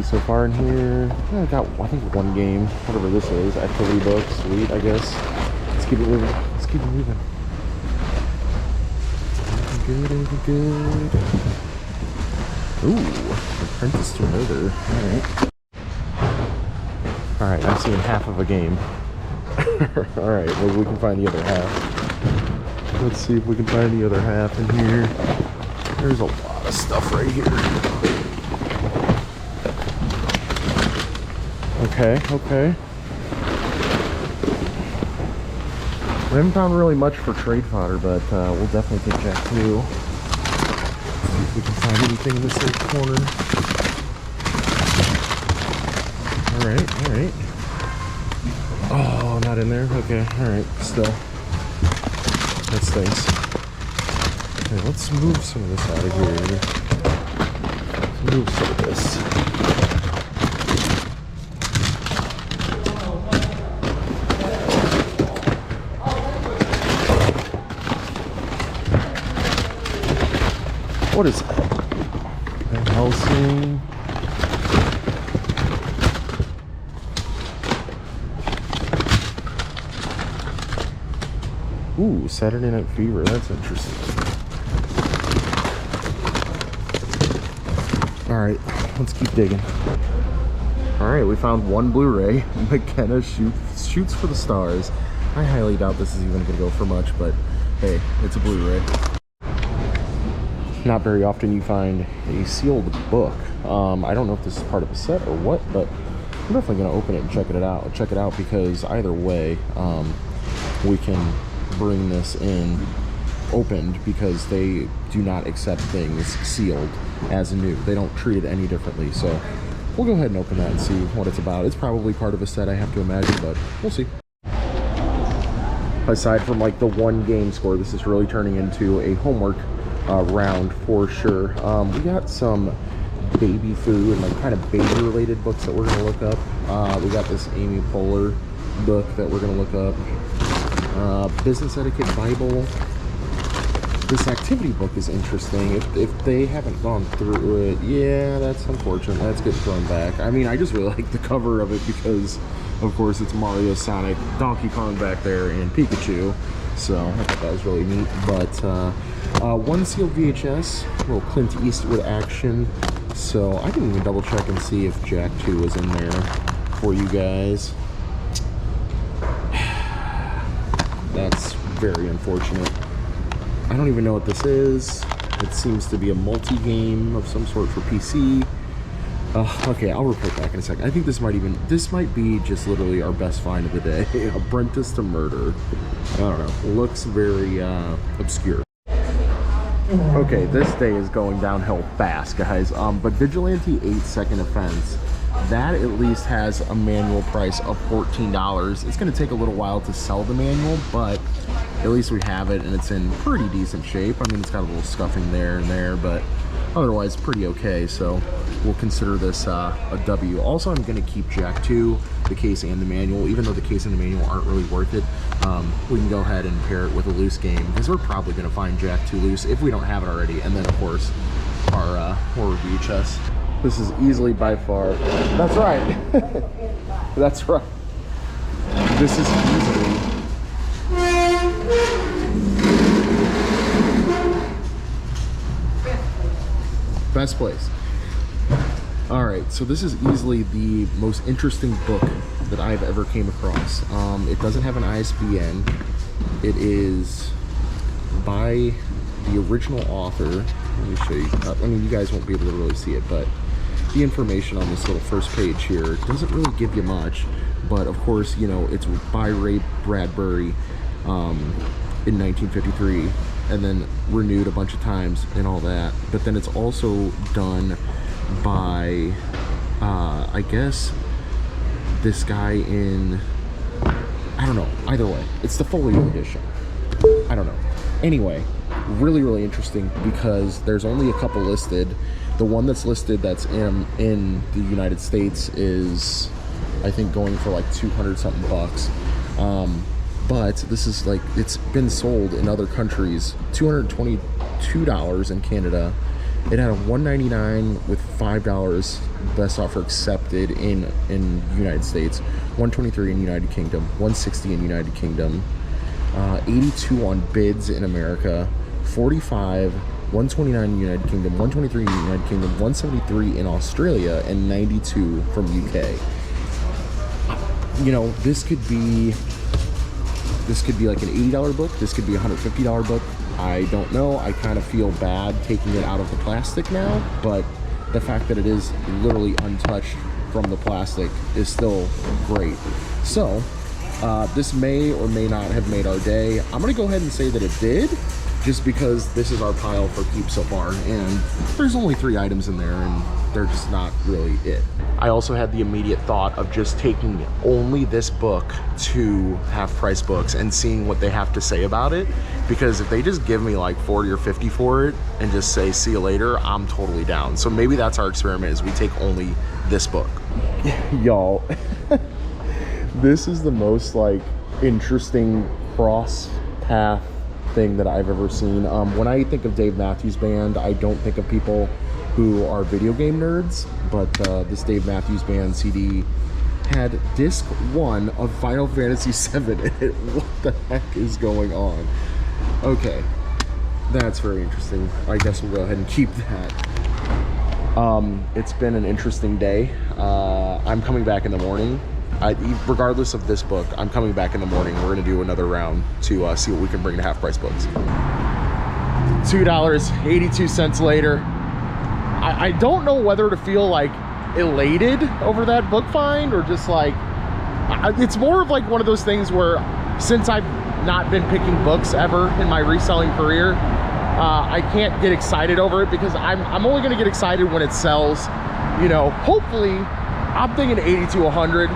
see so far in here. I got, I think, one game, whatever this is. Activity book, sweet, I guess. Let's keep it moving. Let's keep it moving. Good. Ooh, Apprentice to Murder. Alright, I'm seeing half of a game. Alright, well, we can find the other half. Let's see if we can find the other half in here. There's a lot of stuff right here. Okay. We haven't found really much for trade fodder, but we'll definitely take Jack 2. See if we can find anything in this little corner. Alright. Oh, not in there? Okay, alright, still. That stinks. Okay, let's move some of this out of here. Let's move some of this. What is that? Van Helsing. Ooh, Saturday Night Fever. That's interesting. Alright, let's keep digging. Alright, we found one Blu-ray. McKenna shoots for the stars. I highly doubt this is even going to go for much, but hey, it's a Blu-ray. Not very often you find a sealed book. I don't know if this is part of a set or what, but I'm definitely going to open it and check it out because either way, we can bring this in opened because they do not accept things sealed as new. They don't treat it any differently. So we'll go ahead and open that and see what it's about. It's probably part of a set, I have to imagine, but we'll see. Aside from like the one game score, this is really turning into a homework round for sure. We got some baby food and like kind of baby related books that we're going to look up. We got this Amy Poehler book that we're going to look up. Business Etiquette Bible. This activity book is interesting. If they haven't gone through it, yeah, that's unfortunate. That's getting thrown back. I mean, I just really like the cover of it because, of course, it's Mario, Sonic, Donkey Kong back there, and Pikachu. So I thought that was really neat. But one sealed VHS, a little Clint Eastwood action. So I didn't even double check and see if Jack 2 was in there for you guys. That's very unfortunate. I don't even know what this is. It seems to be a multi-game of some sort for PC. Okay, I'll report back in a second. I think this might be just literally our best find of the day. Apprentice to Murder. I don't know. Looks very obscure. Okay, this day is going downhill fast, guys. But Vigilante 8-second offense. That at least has a manual price of $14. It's going to take a little while to sell the manual, but at least we have it, and it's in pretty decent shape. I mean, it's got a little scuffing there and there, but otherwise pretty okay, so we'll consider this a W. Also, I'm going to keep Jack 2, the case and the manual. Even though the case and the manual aren't really worth it, we can go ahead and pair it with a loose game, because we're probably going to find Jack 2 loose if we don't have it already, and then, of course, our horror VHS. This is easily by far, that's right, that's right. This is easily, best place. All right, so this is easily the most interesting book that I've ever came across. It doesn't have an ISBN. It is by the original author. Let me show you. I mean, you guys won't be able to really see it, but the information on this little first page here doesn't really give you much, but of course, you know, it's by Ray Bradbury in 1953, and then renewed a bunch of times and all that. But then it's also done by I guess this guy in, I don't know, either way, it's the folio edition. I don't know. Anyway, really interesting because there's only a couple listed. The one that's listed that's in the United States is, I think, going for like 200 something bucks. But this is like, it's been sold in other countries, $222 in Canada It had a $199 with $5 best offer accepted in United States, 123 in United Kingdom, 160 in United Kingdom, 82 on bids in America, 45, 129 in United Kingdom, 123 in United Kingdom, 173 in Australia, and 92 from UK. You know, this could be like an $80 book. This could be a $150 book. I don't know. I kind of feel bad taking it out of the plastic now, but the fact that it is literally untouched from the plastic is still great. So this may or may not have made our day. I'm gonna go ahead and say that it did, just because this is our pile for keeps so far, and there's only 3 items in there and they're just not really it. I also had the immediate thought of just taking only this book to Half Price Books and seeing what they have to say about it, because if they just give me like 40 or 50 for it and just say see you later, I'm totally down. So maybe that's our experiment, is we take only this book. Y'all, this is the most like interesting cross path thing that I've ever seen. When I think of Dave Matthews Band, I don't think of people who are video game nerds, but this Dave Matthews Band CD had disc 1 of Final Fantasy VII in it. What the heck is going on? Okay, that's very interesting. I guess we'll go ahead and keep that. It's been an interesting day. I'm coming back in the morning. Regardless of this book, I'm coming back in the morning. We're gonna do another round to see what we can bring to Half Price Books. $2.82 later. I don't know whether to feel like elated over that book find, or just like, it's more of like one of those things where, since I've not been picking books ever in my reselling career, I can't get excited over it, because I'm only gonna get excited when it sells. You know, hopefully, I'm thinking 80 to 100,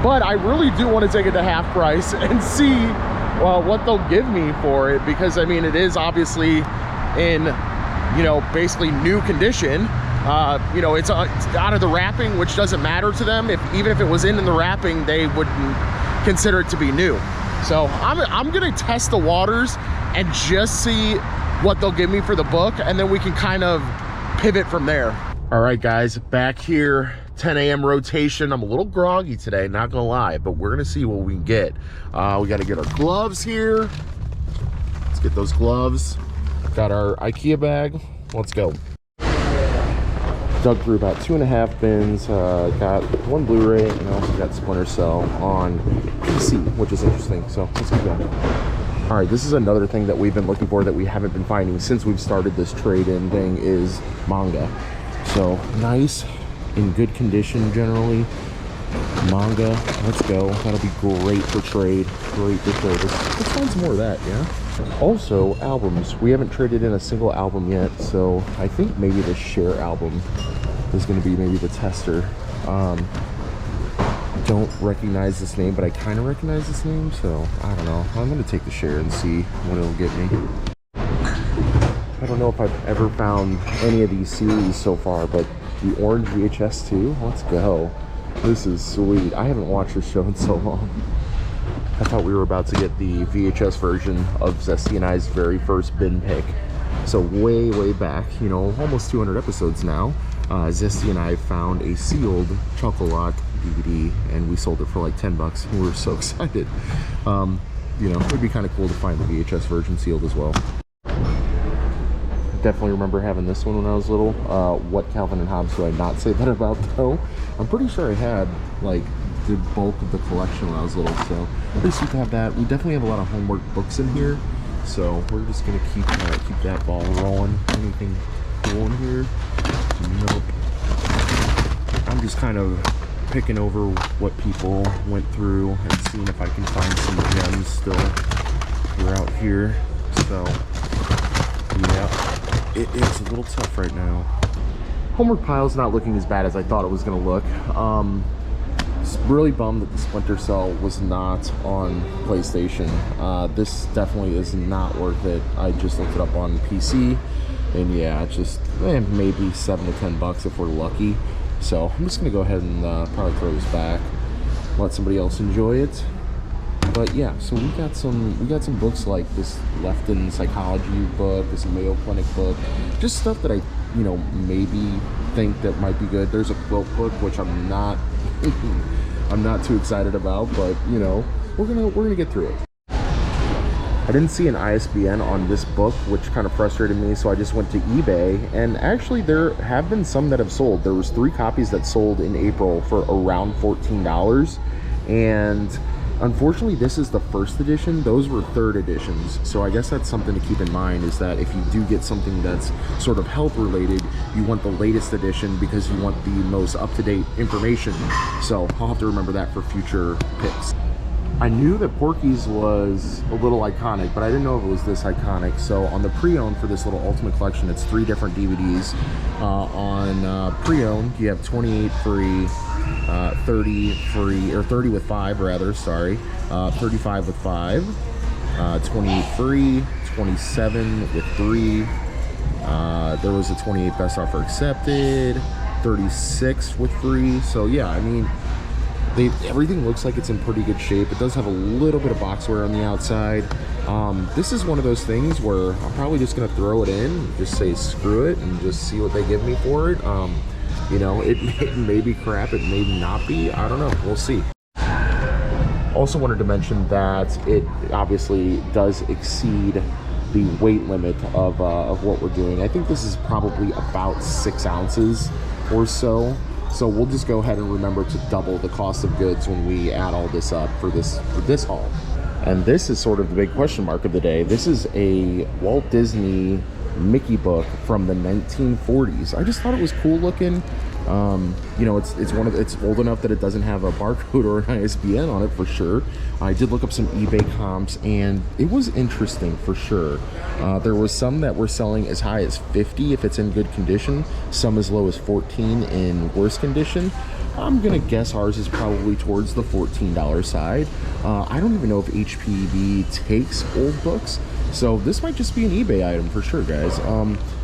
but I really do want to take it to half price and see, well, what they'll give me for it, because I mean, it is obviously in, you know, basically new condition. You know, it's out of the wrapping, which doesn't matter to them. Even if it was in the wrapping, they wouldn't consider it to be new. So I'm gonna test the waters and just see what they'll give me for the book, and then we can kind of pivot from there. All right, guys, back here, 10 a.m. rotation. I'm a little groggy today, not gonna lie, but we're gonna see what we can get. We gotta get our gloves here. Let's get those gloves. Got our IKEA bag. Let's go. Dug through about 2.5 bins. Got 1 Blu-ray, and I also got Splinter Cell on PC, which is interesting. So let's keep going. All right, this is another thing that we've been looking for that we haven't been finding since we've started this trade-in thing, is manga. So nice, in good condition generally. Manga, let's go. That'll be great for trade. Great for trade. Let's find some more of that, yeah? Also, albums. We haven't traded in a single album yet, so I think maybe the Share album is going to be maybe the tester. Don't recognize this name, but I kind of recognize this name, so I don't know. I'm going to take the Share and see what it'll get me. I don't know if I've ever found any of these series so far, but the Orange VHS 2, let's go. This is sweet. I haven't watched this show in so long. I thought we were about to get the VHS version of Zesty and I's very first bin pick. So way, way back, you know, almost 200 episodes now, Zesty and I found a sealed Chocolate DVD, and we sold it for like 10 bucks. We were so excited. You know, it would be kind of cool to find the VHS version sealed as well. Definitely remember having this one when I was little. What Calvin and Hobbes do I not say that about, though? I'm pretty sure I had like the bulk of the collection when I was little, so pretty sweet to have that. We definitely have a lot of homework books in here, so we're just gonna keep that ball rolling. Anything cool in here? Nope. I'm just kind of picking over what people went through and seeing if I can find some gems still throughout here. So yeah, it is a little tough right now. Homework pile's not looking as bad as I thought it was gonna look. Really bummed that the Splinter Cell was not on PlayStation. This definitely is not worth it. I just looked it up on PC, and yeah, it's just maybe 7 to 10 bucks if we're lucky. So I'm just gonna go ahead and probably throw this back, let somebody else enjoy it. But yeah, so we got some books like this Lefton psychology book, this Mayo Clinic book, just stuff that I you know, maybe think that might be good. There's a quilt book, which I'm not I'm not too excited about, but you know, we're gonna get through it. I didn't see an ISBN on this book, which kind of frustrated me, so I just went to eBay, and actually there have been some that have sold. There was 3 copies that sold in April for around $14, and unfortunately this is the first edition. Those were 3rd editions, so I guess that's something to keep in mind, is that if you do get something that's sort of health related, you want the latest edition because you want the most up-to-date information. So I'll have to remember that for future picks. I knew that Porky's was a little iconic, but I didn't know if it was this iconic. So on the pre-owned for this little Ultimate Collection, it's 3 different DVDs. On pre-owned, you have 28 free, 30 free, or 30 with 5 rather, sorry, 35 with 5, 28 free, 27 with 3. There was a 28 best offer accepted, 36 with 3. So yeah, I mean, everything looks like it's in pretty good shape. It does have a little bit of box wear on the outside. This is one of those things where I'm probably just gonna throw it in and just say screw it and just see what they give me for it. You know, it may be crap, it may not be, I don't know, we'll see. Also wanted to mention that it obviously does exceed the weight limit of what we're doing. I think this is probably about 6 ounces or so. So we'll just go ahead and remember to double the cost of goods when we add all this up for this haul. And this is sort of the big question mark of the day. This is a Walt Disney Mickey book from the 1940s. I just thought it was cool looking. You know, it's old enough that it doesn't have a barcode or an ISBN on it for sure. I did look up some eBay comps, and it was interesting for sure. There was some that were selling as high as 50 if it's in good condition, some as low as 14 in worse condition. I'm gonna guess ours is probably towards the $14 side. I don't even know if HPB takes old books, so this might just be an eBay item for sure, guys.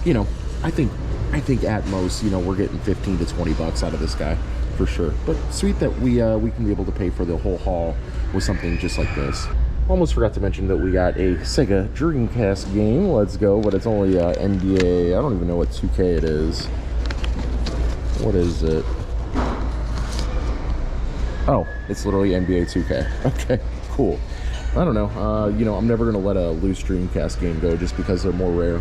You know, I think at most, you know, we're getting 15 to 20 bucks out of this guy for sure. But sweet that we can be able to pay for the whole haul with something just like this. Almost forgot to mention that we got a Sega Dreamcast game. Let's go, but it's only NBA. I don't even know what 2K it is. What is it? Oh, it's literally NBA 2K. Okay, cool. I don't know. You know, I'm never gonna let a loose Dreamcast game go just because they're more rare.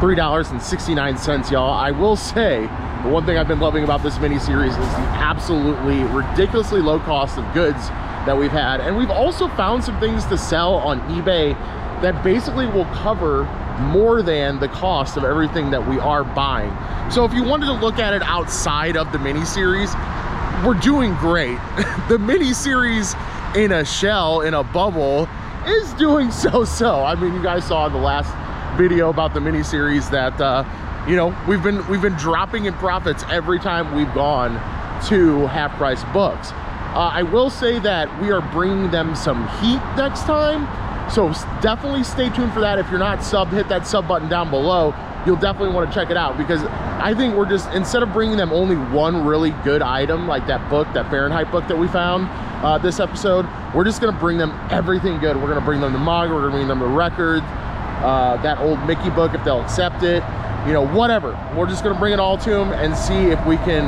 $3.69, y'all. I will say, the one thing I've been loving about this mini-series is the absolutely ridiculously low cost of goods that we've had. And we've also found some things to sell on eBay that basically will cover more than the cost of everything that we are buying. So if you wanted to look at it outside of the mini-series, we're doing great. The mini-series in a shell, in a bubble, is doing so-so. I mean, you guys saw in the last video about the mini-series that you know, we've been dropping in profits every time we've gone to half-price books. I will say that we are bringing them some heat next time, so definitely stay tuned for that. If you're not subbed, hit that sub button down below. You'll definitely want to check it out, because I think we're just, instead of bringing them only one really good item like that book, that Fahrenheit book that we found this episode, we're just going to bring them everything good. We're going to bring them the mug, we're going to bring them the record, that old Mickey book if they'll accept it, you know, whatever. We're just going to bring it all to them and see if we can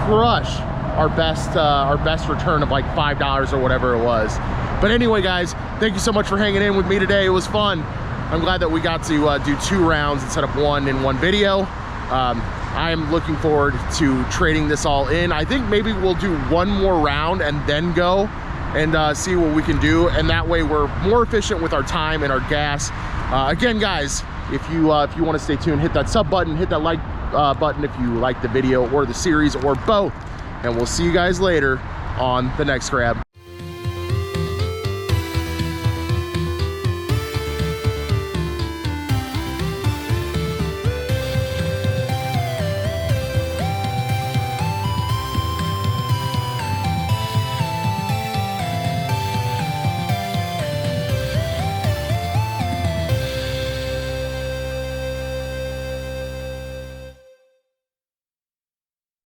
crush our best return of like $5 or whatever it was. But anyway, guys, thank you so much for hanging in with me today. It was fun. I'm glad that we got to do 2 rounds instead of 1 in one video. I am looking forward to trading this all in. I think maybe we'll do 1 more round and then go and see what we can do, and that way we're more efficient with our time and our gas. Again, guys, if you want to stay tuned, hit that sub button, hit that like button if you like the video or the series or both, and we'll see you guys later on the next grab.